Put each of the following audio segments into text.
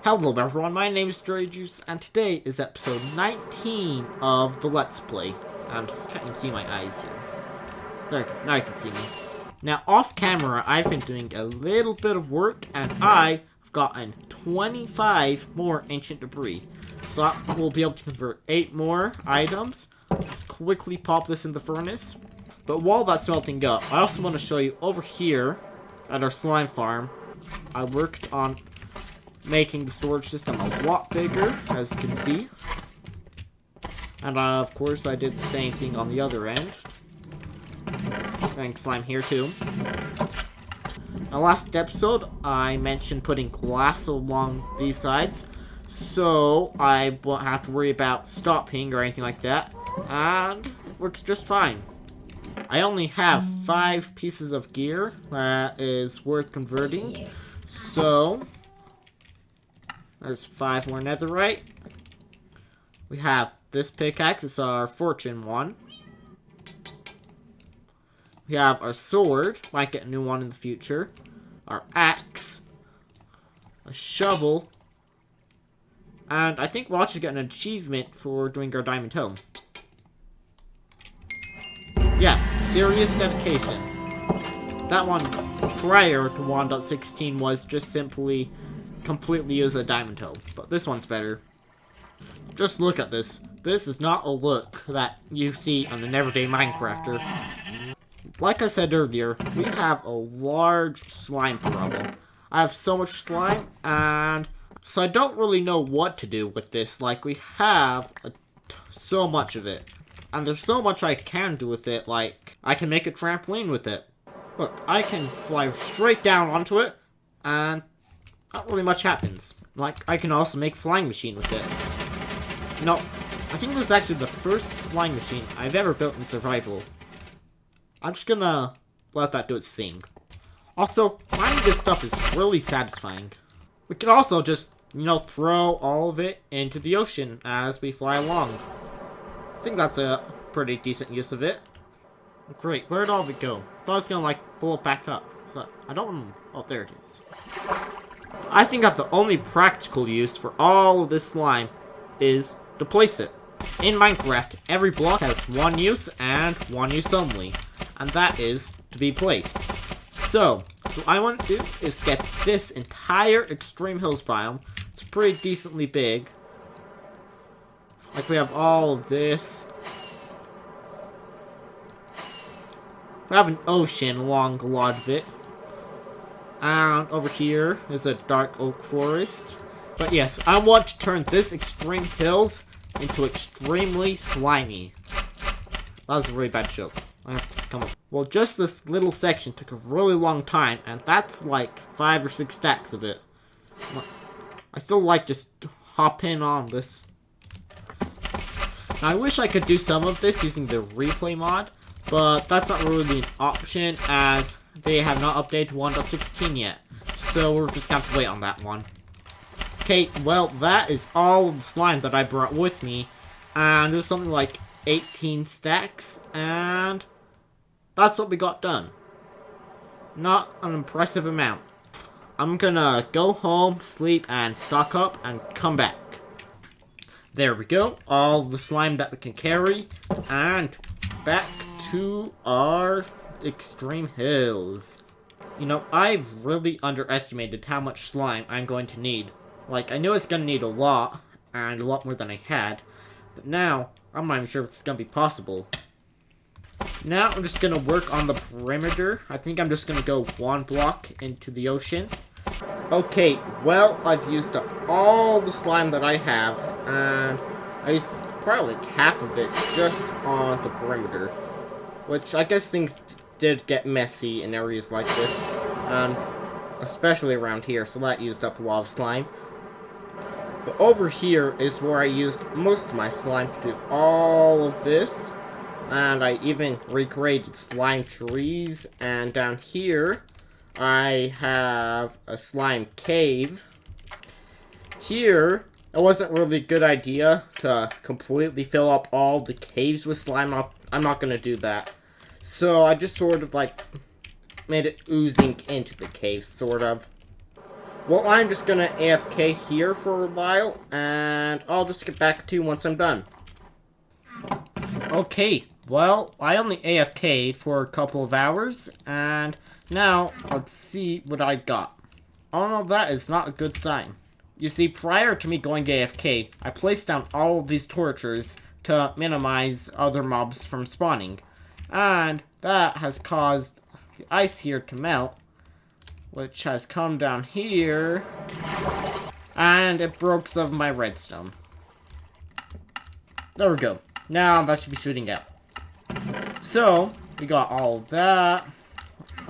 Hello everyone, my name is Juice, and today is episode 19 of the Let's Play. And I can't even see my eyes here. There, now you can see me. Now, off camera, I've been doing a little bit of work, and I've gotten 25 more ancient debris. So I will be able to convert 8 more items. Let's quickly pop this in the furnace. But while that's melting up, I also want to show you over here at our slime farm. I worked on making the storage system a lot bigger, as you can see. And of course I did the same thing on the other end. Getting slime here too. Now last episode I mentioned putting glass along these sides, so I won't have to worry about stopping or anything like that. And it works just fine. I only have 5 pieces of gear that is worth converting. So there's 5 more netherite. We have this pickaxe, it's our fortune one. We have our sword, might get a new one in the future. Our axe. A shovel. And I think we'll actually get an achievement for doing our diamond home. Yeah, serious dedication. That one prior to 1.16 was just simply completely use a diamond hoe, but this one's better. Just look at this. This is not a look that you see on an everyday Minecrafter. Like I said earlier, we have a large slime problem. I have so much slime, and so I don't really know what to do with this. Like, we have so much of it, and there's so much I can do with it. Like, I can make a trampoline with it. Look, I can fly straight down onto it, and not really much happens. Like, I can also make flying machine with it. No, I think this is actually the first flying machine I've ever built in survival. I'm just gonna let that do its thing. Also, mining this stuff is really satisfying. We can also just, throw all of it into the ocean as we fly along. I think that's a pretty decent use of it. Great, where'd all of it go? I thought it was gonna, fill it back up. So, I don't... Oh, there it is. I think that the only practical use for all of this slime is to place it. In Minecraft, every block has one use and one use only, and that is to be placed. So what I want to do is get this entire extreme hills biome. It's pretty decently big. Like, we have all of this. We have an ocean along a lot of it. And over here is a dark oak forest. But yes, I want to turn this extreme hills into extremely slimy. That was a really bad joke. I have to come up. Well, just this little section took a really long time, and that's like 5 or 6 stacks of it. I still like just hop in on this. Now, I wish I could do some of this using the replay mod, but that's not really an option as they have not updated 1.16 yet. So we're just gonna have to wait on that one. Okay, well, that is all the slime that I brought with me. And there's something like 18 stacks, and that's what we got done. Not an impressive amount. I'm gonna go home, sleep, and stock up, and come back. There we go. All the slime that we can carry, and back to our extreme hills. I've really underestimated how much slime I'm going to need. Like, I knew I was gonna need a lot, and a lot more than I had, but now I'm not even sure if it's gonna be possible. Now I'm just gonna work on the perimeter. I think I'm just gonna go 1 block into the ocean. Okay, well, I've used up all the slime that I have, and I used probably like half of it just on the perimeter. Which, I guess things did get messy in areas like this, and especially around here, so that used up a lot of slime. But over here is where I used most of my slime to do all of this. And I even recreated slime trees. And down here, I have a slime cave. Here, it wasn't really a good idea to completely fill up all the caves with slime. I'm not going to do that. So I just sort of made it oozing into the cave, sort of. Well, I'm just gonna AFK here for a while, and I'll just get back to you once I'm done. Okay, well, I only AFK'd for a couple of hours, and now let's see what I got. Oh no, that is not a good sign. You see, prior to me going AFK, I placed down all of these tortures to minimize other mobs from spawning, and that has caused the ice here to melt, which has come down here, and it broke some of my redstone. There we go. Now that should be shooting out. So, we got all of that,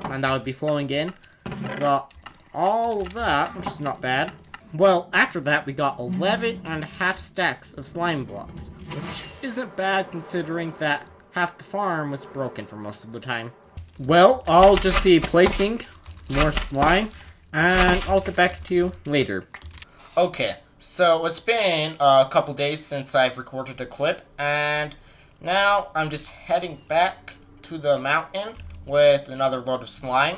and that would be flowing in. We got all of that, which is not bad. Well, after that, we got 11.5 stacks of slime blocks, which isn't bad considering that half the farm was broken for most of the time. Well, I'll just be placing more slime, and I'll get back to you later. Okay, so it's been a couple days since I've recorded a clip, and now I'm just heading back to the mountain with another load of slime,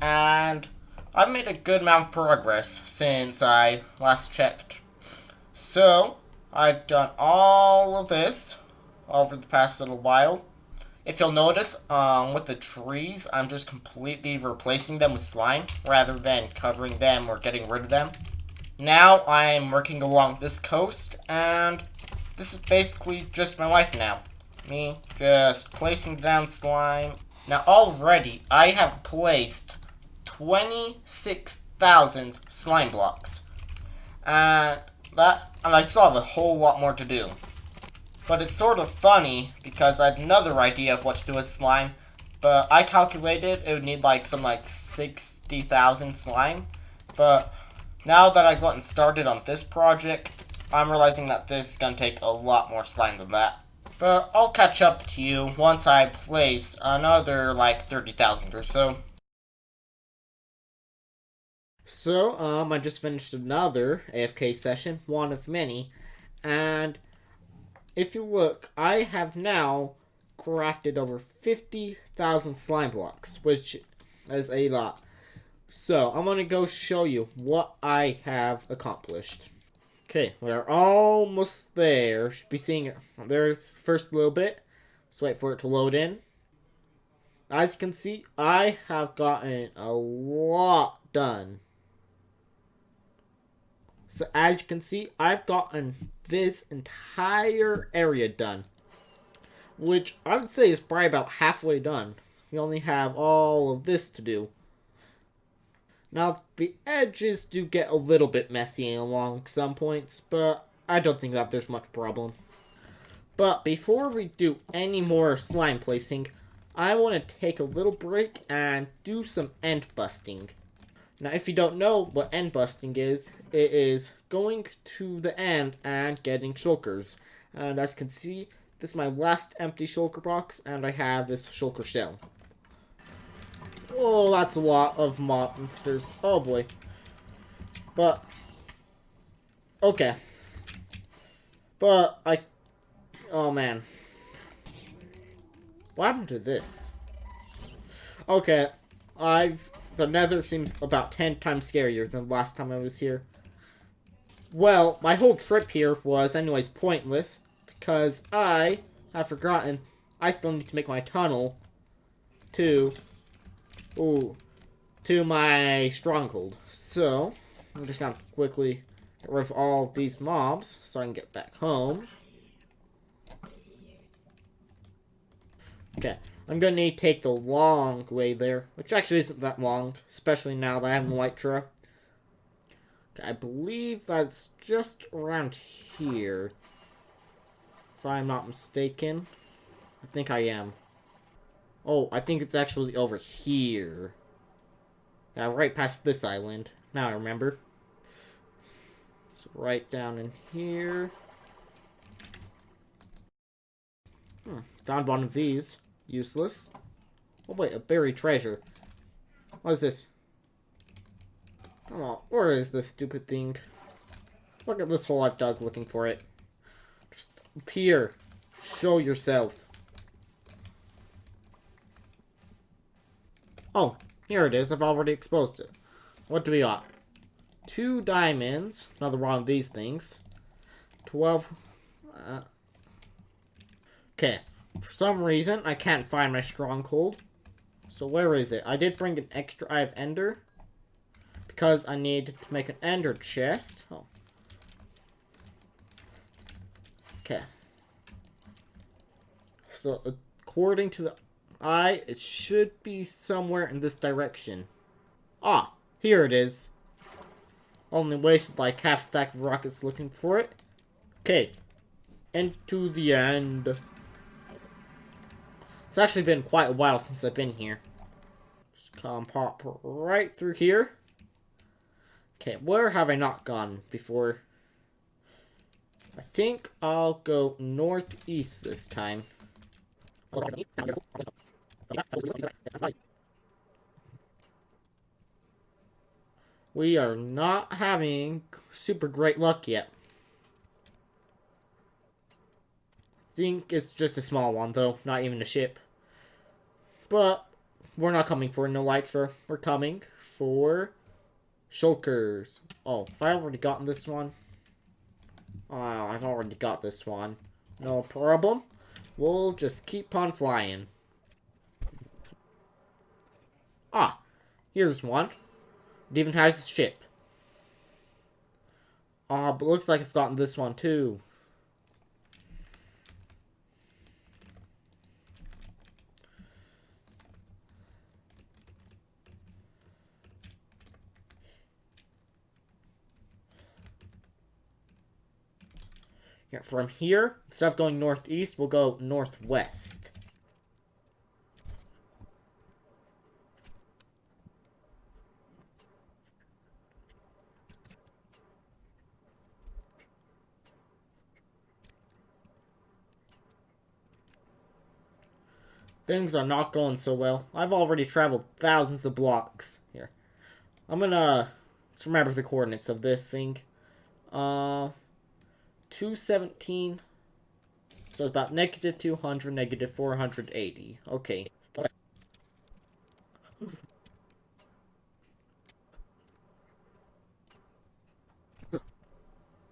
and I've made a good amount of progress since I last checked. So, I've done all of this over the past little while. If you'll notice, with the trees, I'm just completely replacing them with slime rather than covering them or getting rid of them. Now I'm working along this coast, and this is basically just my life now. Me just placing down slime. Now already I have placed 26,000 slime blocks. And I still have a whole lot more to do. But it's sort of funny because I had another idea of what to do with slime, but I calculated it would need like 60,000 slime. But now that I've gotten started on this project, I'm realizing that this is going to take a lot more slime than that. But I'll catch up to you once I place another like 30,000 or so. So, I just finished another AFK session, one of many, and if you look, I have now crafted over 50,000 slime blocks, which is a lot. So, I'm going to go show you what I have accomplished. Okay, we're almost there. Should be seeing it. There's the first little bit. Let's wait for it to load in. As you can see, I have gotten a lot done. So as you can see, I've gotten this entire area done, which I would say is probably about halfway done. We only have all of this to do. Now, the edges do get a little bit messy along some points, but I don't think that there's much problem. But before we do any more slime placing, I want to take a little break and do some end busting. Now, if you don't know what end busting is, it is going to the end and getting shulkers. And as you can see, this is my last empty shulker box, and I have this shulker shell. Oh, that's a lot of monsters. Oh boy. But, okay. But, oh man. What happened to this? Okay, the nether seems about 10 times scarier than last time I was here. Well, my whole trip here was anyways pointless, because I have forgotten I still need to make my tunnel to my stronghold. So, I'm just gonna quickly get rid of all of these mobs so I can get back home. Okay, I'm gonna need to take the long way there, which actually isn't that long, especially now that I have an elytra. Okay, I believe that's just around here, if I'm not mistaken. I think I am. Oh, I think it's actually over here. Yeah, right past this island. Now I remember. It's right down in here. Found one of these. Useless. Oh wait, a buried treasure. What is this? Come on, where is this stupid thing? Look at this hole I've dug looking for it. Just appear. Show yourself. Oh, here it is. I've already exposed it. What do we got? 2 diamonds. Another one of these things. 12. Okay. For some reason, I can't find my stronghold. So where is it? I did bring an extra eye of ender. Because I need to make an ender chest. Oh. Okay. So according to the eye, it should be somewhere in this direction. Ah, here it is. Only wasted like half stack of rockets looking for it. Okay. Into the end. It's actually been quite a while since I've been here. Just come pop right through here. Okay, where have I not gone before? I think I'll go northeast this time. We are not having super great luck yet. I think it's just a small one though, not even a ship. But we're not coming for no elytra. We're coming for shulkers. Oh, have I already gotten this one? Oh, I've already got this one. No problem. We'll just keep on flying. Ah, here's one. It even has a ship. Ah, but looks like I've gotten this one too. Yeah, from here, instead of going northeast, we'll go northwest. Things are not going so well. I've already traveled thousands of blocks here. I'm gonna... Let's remember the coordinates of this thing. 217. So it's about negative 200, negative 480. Okay.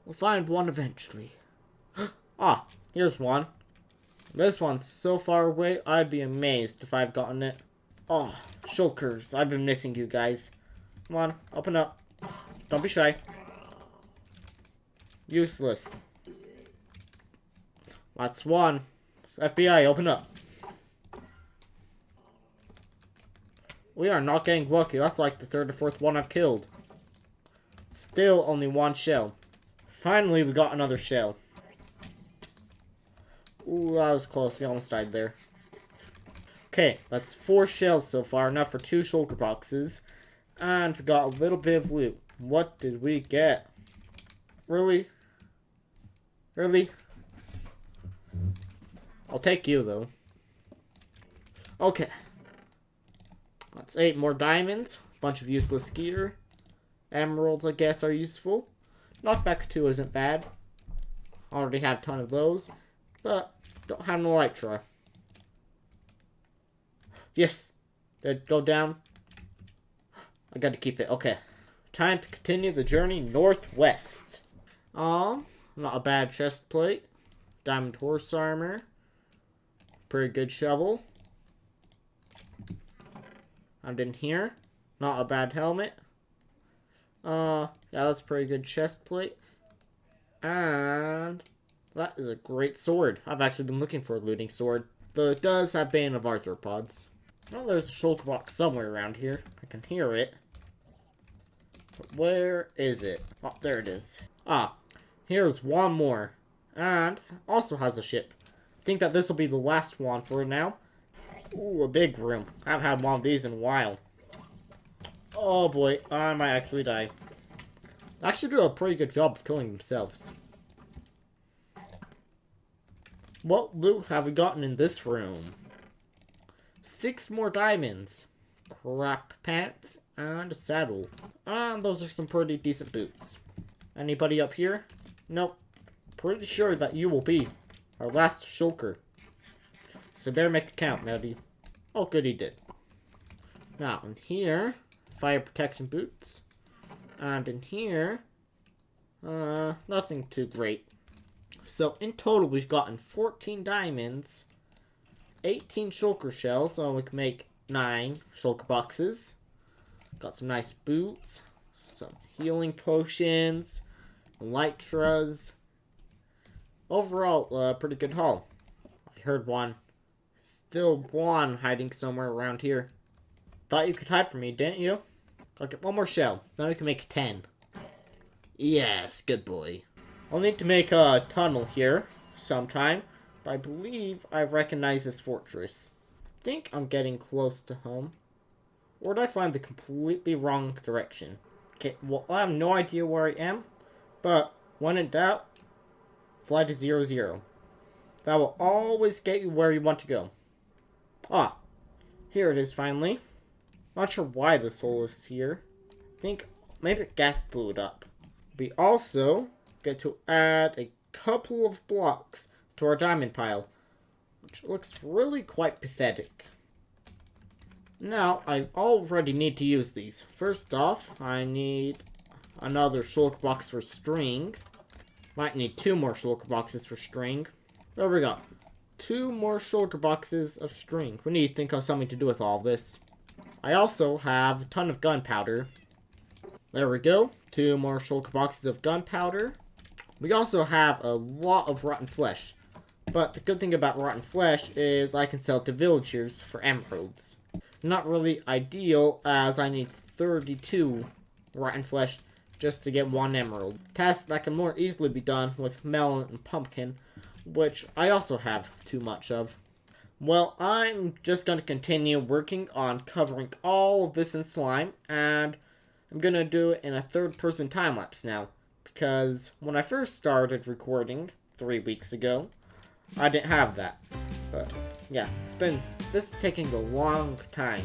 We'll find one eventually. Ah, here's one. This one's so far away, I'd be amazed if I've gotten it. Oh, shulkers. I've been missing you guys. Come on, open up. Don't be shy. Useless. That's one. FBI, open up. We are not getting lucky. That's like the 3rd or 4th one I've killed. Still only one shell. Finally, we got another shell. Ooh, that was close. We almost died there. Okay, that's 4 shells so far. Enough for 2 shulker boxes. And we got a little bit of loot. What did we get? Really? Really? I'll take you, though. Okay. That's 8 more diamonds. Bunch of useless gear. Emeralds, I guess, are useful. Knockback 2 isn't bad. Already have a ton of those. But don't have no elytra. Yes. Did it go down? I gotta keep it. Okay. Time to continue the journey northwest. Not a bad chest plate. Diamond horse armor. Pretty good shovel. And in here. Not a bad helmet. Yeah, that's a pretty good chest plate. And that is a great sword. I've actually been looking for a looting sword. Though it does have Bane of Arthropods. Well, there's a shulker box somewhere around here. I can hear it. But where is it? Oh, there it is. Ah, here's one more. And also has a ship. I think that this will be the last one for now. Ooh, a big room. I haven't had one of these in a while. Oh boy, I might actually die. They actually do a pretty good job of killing themselves. What loot have we gotten in this room? 6 more diamonds. Crap pants and a saddle. And those are some pretty decent boots. Anybody up here? Nope. Pretty sure that you will be our last shulker. So better make it count, Melody. Oh, good, he did. Now, in here, fire protection boots. And in here, nothing too great. So in total, we've gotten 14 diamonds, 18 shulker shells, so we can make 9 shulker boxes. Got some nice boots, some healing potions, elytras. Overall, pretty good haul. I heard one. Still one hiding somewhere around here. Thought you could hide from me, didn't you? I'll get one more shell. Now we can make 10. Yes, good boy. I'll need to make a tunnel here sometime. But I believe I recognize this fortress. I think I'm getting close to home. Or did I find the completely wrong direction? Okay, well, I have no idea where I am. But when in doubt, fly to 0, 0. That will always get you where you want to go. Ah, here it is finally. Not sure why this hole is here. I think maybe gas blew it up. We also get to add a couple of blocks to our diamond pile, which looks really quite pathetic. Now, I already need to use these. First off, I need another shulker box for string. Might need 2 more shulker boxes for string. There we go. 2 more shulker boxes of string. We need to think of something to do with all of this. I also have a ton of gunpowder. There we go. 2 more shulker boxes of gunpowder. We also have a lot of rotten flesh. But the good thing about rotten flesh is I can sell to villagers for emeralds. Not really ideal, as I need 32 rotten flesh just to get 1 emerald. Task that can more easily be done with melon and pumpkin, which I also have too much of. Well, I'm just going to continue working on covering all of this in slime, and I'm going to do it in a third-person time-lapse now, because when I first started recording 3 weeks ago, I didn't have that. But yeah, this is taking a long time.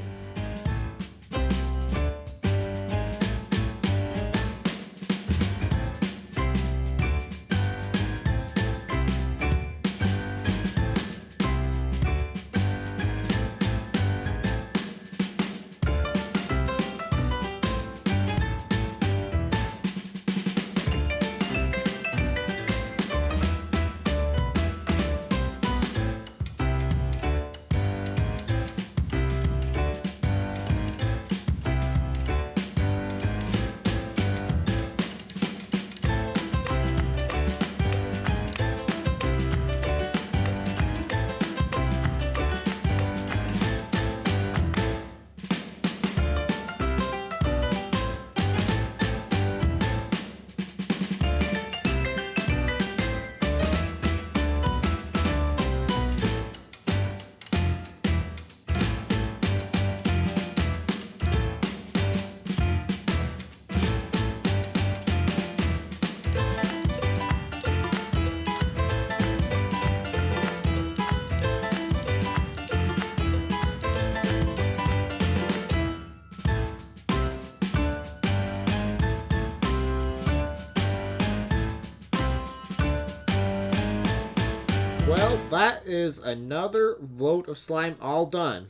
Well, that is another load of slime all done.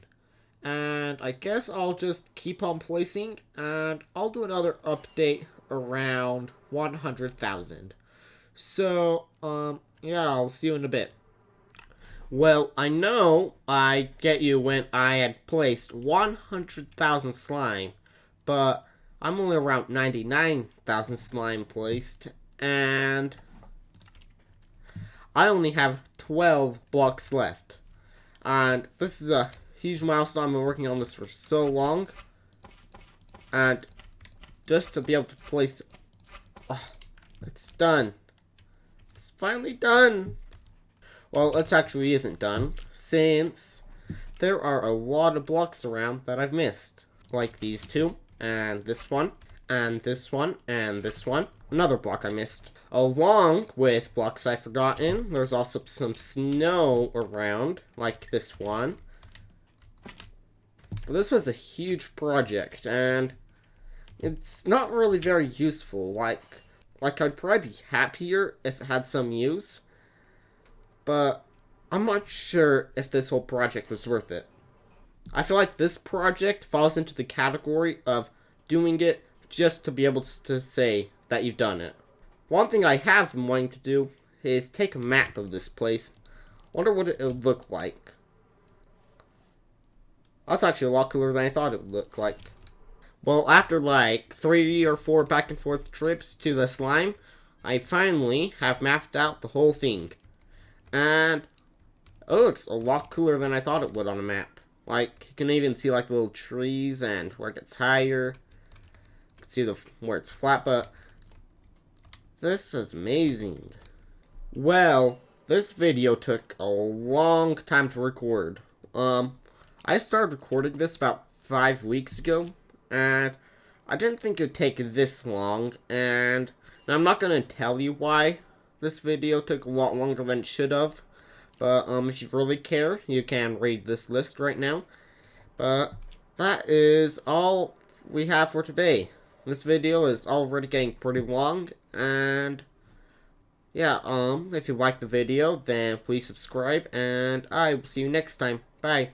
And I guess I'll just keep on placing, and I'll do another update around 100,000. So, yeah, I'll see you in a bit. Well, I know I get you when I had placed 100,000 slime, but I'm only around 99,000 slime placed, and I only have 12 blocks left. And this is a huge milestone. I've been working on this for so long. And just to be able to place it. Oh, it's done. It's finally done. Well, it actually isn't done, since there are a lot of blocks around that I've missed. Like these 2, and this one, and this one, and this one. Another block I missed. Along with blocks I've forgotten, there's also some snow around, like this one. But this was a huge project, and it's not really very useful. Like I'd probably be happier if it had some use, but I'm not sure if this whole project was worth it. I feel like this project falls into the category of doing it just to be able to say that you've done it. One thing I have been wanting to do is take a map of this place. Wonder what it would look like. That's actually a lot cooler than I thought it would look like. Well, after like 3 or 4 back and forth trips to the slime, I finally have mapped out the whole thing. And it looks a lot cooler than I thought it would on a map. Like, you can even see like the little trees and where it gets higher. You can see where it's flat, but this is amazing. Well, this video took a long time to record. I started recording this about 5 weeks ago, and I didn't think it would take this long, and I'm not going to tell you why this video took a lot longer than it should have, but if you really care, you can read this list right now. But that is all we have for today. This video is already getting pretty long, and yeah, if you like the video, then please subscribe, and I will see you next time. Bye.